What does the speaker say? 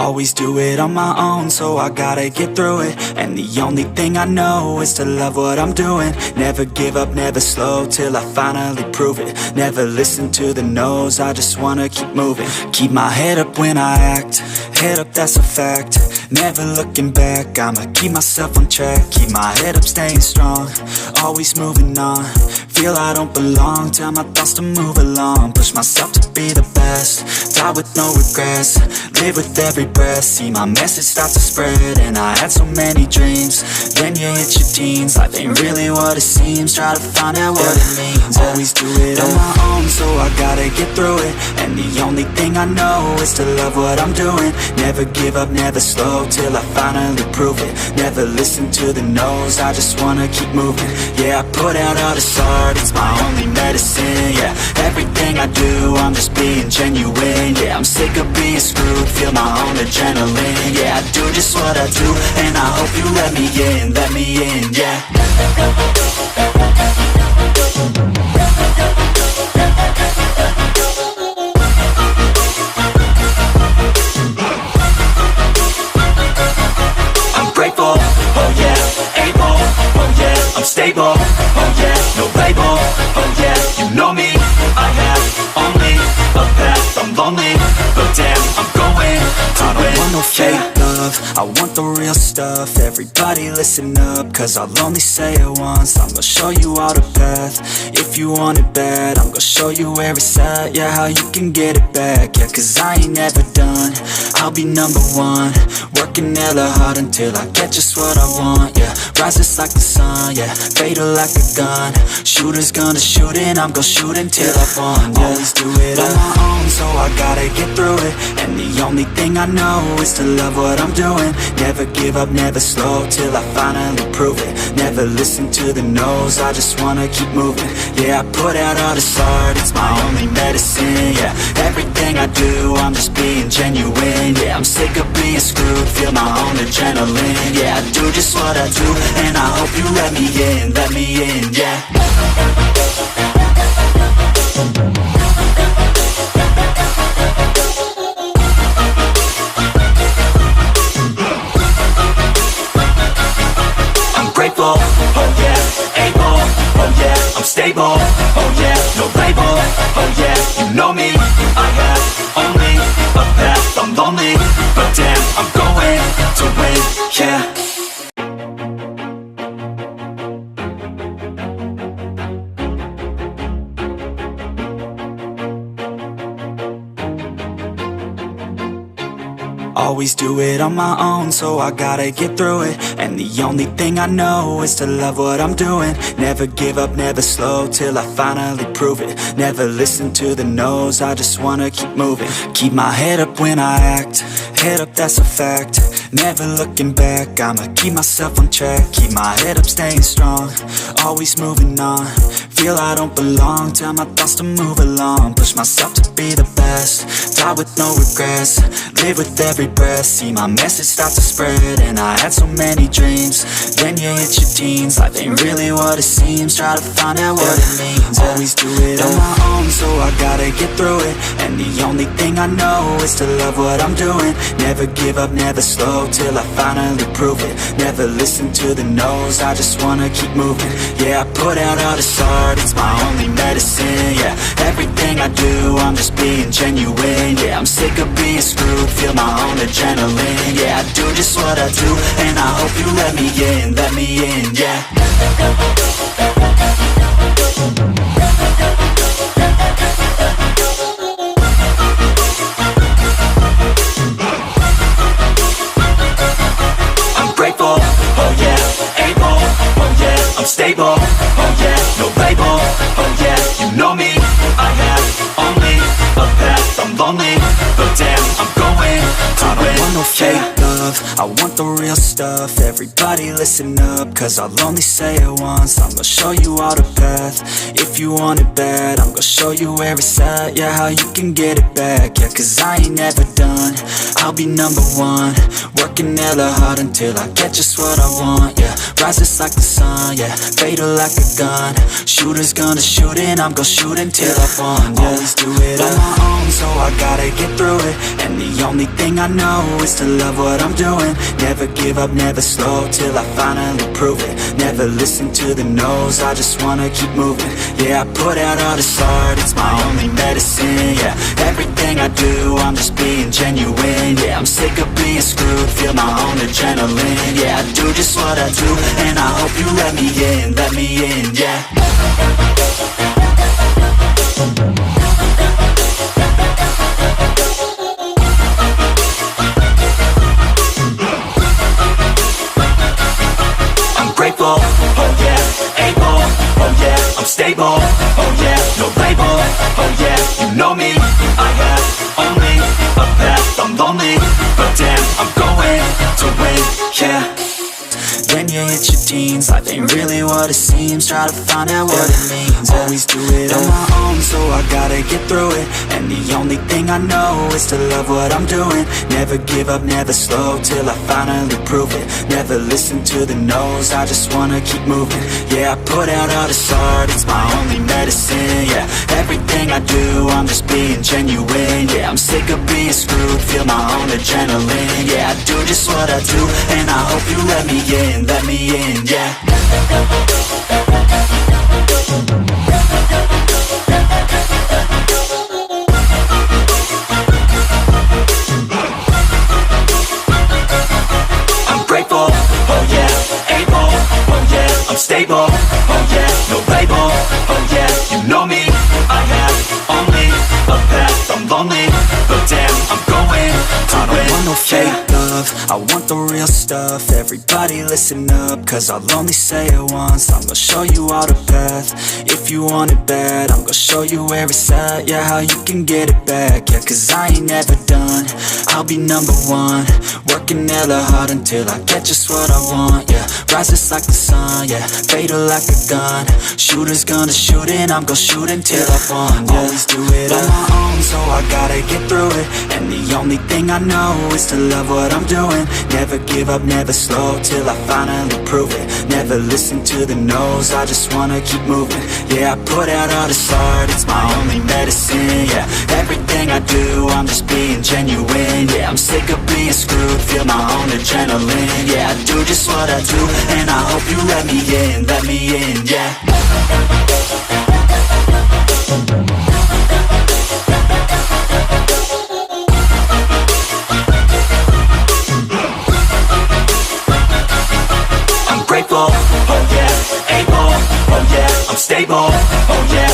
Always do it on my own, so I gotta get through it. And the only thing I know is to love what I'm doing. Never give up, never slow, till I finally prove it. Never listen to the no's, I just wanna keep moving. Keep my head up when I act, head up, that's a fact. Never looking back, I'ma keep myself on track. Keep my head up, staying strong, always moving on. Feel I don't belong, tell my thoughts to move along. Push myself to be the best, die with no regrets. Live with every breath, see my message start to spread. And I had so many dreams, then you hit your teens. Life ain't really what it seems, try to find out what it means. Always do it on my own, so I gotta get through it. And the only thing I know is to love what I'm doing. Never give up, never slow, till I finally prove it. Never listen to the no's, I just wanna keep moving. Yeah, I put out all this art, it's my only medicine. Yeah, everything I do, I'm just being genuine. Yeah, I'm sick of being screwed, feel my own adrenaline. Yeah, I do just what I do, and I hope you let me in, yeah. I'm grateful, oh yeah, able, oh yeah, I'm stable, oh yeah, no label, oh yeah, you know me, I have only a path, I'm lonely, but damn, I'm going to win. I don't want no fake love, I want the real stuff. Everybody listen up, cause I'll only say it once. I'm gonna show you all the path, if you want it bad. I'm gonna show you where it's at, yeah, how you can get it back. Yeah, cause I ain't never done, I'll be number one. Working hella hard until I get just what I want, yeah. Rises like the sun, yeah, fatal like a gun. Shooter's gonna shoot and I'm gonna shoot until I won, yeah. Always do it on my own, so I gotta get through it. And the only thing I know is to love what I'm doing. Never give up, never slow, till I finally prove it. Never listen to the no's, I just wanna keep moving. Yeah, I put out all this art, it's my only medicine. Yeah, everything I do, I'm just being genuine. Yeah, I'm sick of being screwed, feel my own adrenaline. Yeah, I do just what I do, and I hope you let me in, yeah. Grateful, oh yeah, able, oh yeah, I'm stable, oh yeah, no label, oh yeah, you know me, I have only a path, I'm lonely, but damn, I'm going to win, yeah. Always do it on my own, so I gotta get through it. And the only thing I know is to love what I'm doing. Never give up, never slow, till I finally prove it. Never listen to the no's, I just wanna keep moving. Keep my head up when I act, head up, that's a fact. Never looking back, I'ma keep myself on track. Keep my head up, staying strong, always moving on. Feel I don't belong, tell my thoughts to move along. Push myself to be the best, die with no regrets. Live with every breath, see my message start to spread. And I had so many dreams, then you hit your teens. Life ain't really what it seems, try to find out what it means. Always do it on my own, so I gotta get through it. And the only thing I know is to love what I'm doing. Never give up, never slow, till I finally prove it. Never listen to the no's, I just wanna keep moving. Yeah, I put out all this art, it's my only medicine. Yeah, everything I do, I'm just being genuine. Yeah, I'm sick of being screwed, feel my own adrenaline. Yeah, I do just what I do, and I hope you let me in, yeah. I'm grateful, oh yeah, able, oh yeah, I'm stable, oh yeah, no label, oh yeah, you know me, I have only a path, I'm lonely, but damn, I'm going to win. I don't want no fake love, love, I want the real stuff. Everybody listen up, cause I'll only say it once. I'm gonna show you all the path. If you want it bad, I'm gonna show you where it's at. Yeah, how you can get it back. Yeah, cause I ain't never done. I'll be number one, working hella hard until I get just what I want. Yeah, rises like the sun, yeah, fatal like a gun. Shooters gonna shoot and I'm gonna shoot until I won. Yeah, always do it on my own, so I gotta get through it. And the only thing I know is to love what I'm doing. Never give up, never slow, till I finally prove it. Never listen to the no's, I just wanna keep moving. Yeah, I put out all this art, it's my only medicine. Yeah, everything I do, I'm just being genuine. Yeah, I'm sick of being screwed, feel my own adrenaline. Yeah, I do just what I do, and I hope you let me in, yeah. Grateful, oh yeah, able, oh yeah, I'm stable, oh yeah, no label, oh yeah, you know me, I have only a path, I'm lonely, but damn, I'm going to win, yeah. Then you hit your teens, life ain't really what it seems. Try to find out what it means. Always do it on my own, so I gotta get through it. And the only thing I know is to love what I'm doing. Never give up, never slow, till I finally prove it. Never listen to the no's, I just wanna keep moving. Yeah, I put out all this art, it's my only medicine. Yeah, everything I do, I'm just being genuine. Yeah, I'm sick of being screwed, feel my own adrenaline. Yeah, I do just what I do, and I hope you let me in, yeah. I'm grateful, oh yeah, able, oh yeah, I'm stable, oh yeah, no label, oh yeah, you know me, I have only a path, I'm lonely, but damn, I'm going to win. I don't want no fake love, I want the real stuff. Everybody listen up, cause I'll only say it once. I'm gonna show you all the path. If you want it bad, I'm gonna show you where it's at. Yeah, how you can get it back. Yeah, cause I ain't never done. I'll be number one, working hella hard until I get just what I want. Yeah, rises like the sun, yeah, fatal like a gun. Shooters gonna shoot and I'm gonna shoot until I won. Yeah, always do it on my own, so I gotta get through it. And the only thing I know is to love what I'm doing. Never give up, never slow, till I finally prove it. Never listen to the no's, I just wanna keep moving. Yeah, I put out all this art, it's my only medicine. Yeah, everything I do, I'm just being genuine. Yeah, I'm sick of being screwed, feel my own adrenaline. Yeah, I do just what I do, and I hope you let me in, yeah. Grateful, oh yeah, able, oh yeah, I'm stable, oh yeah,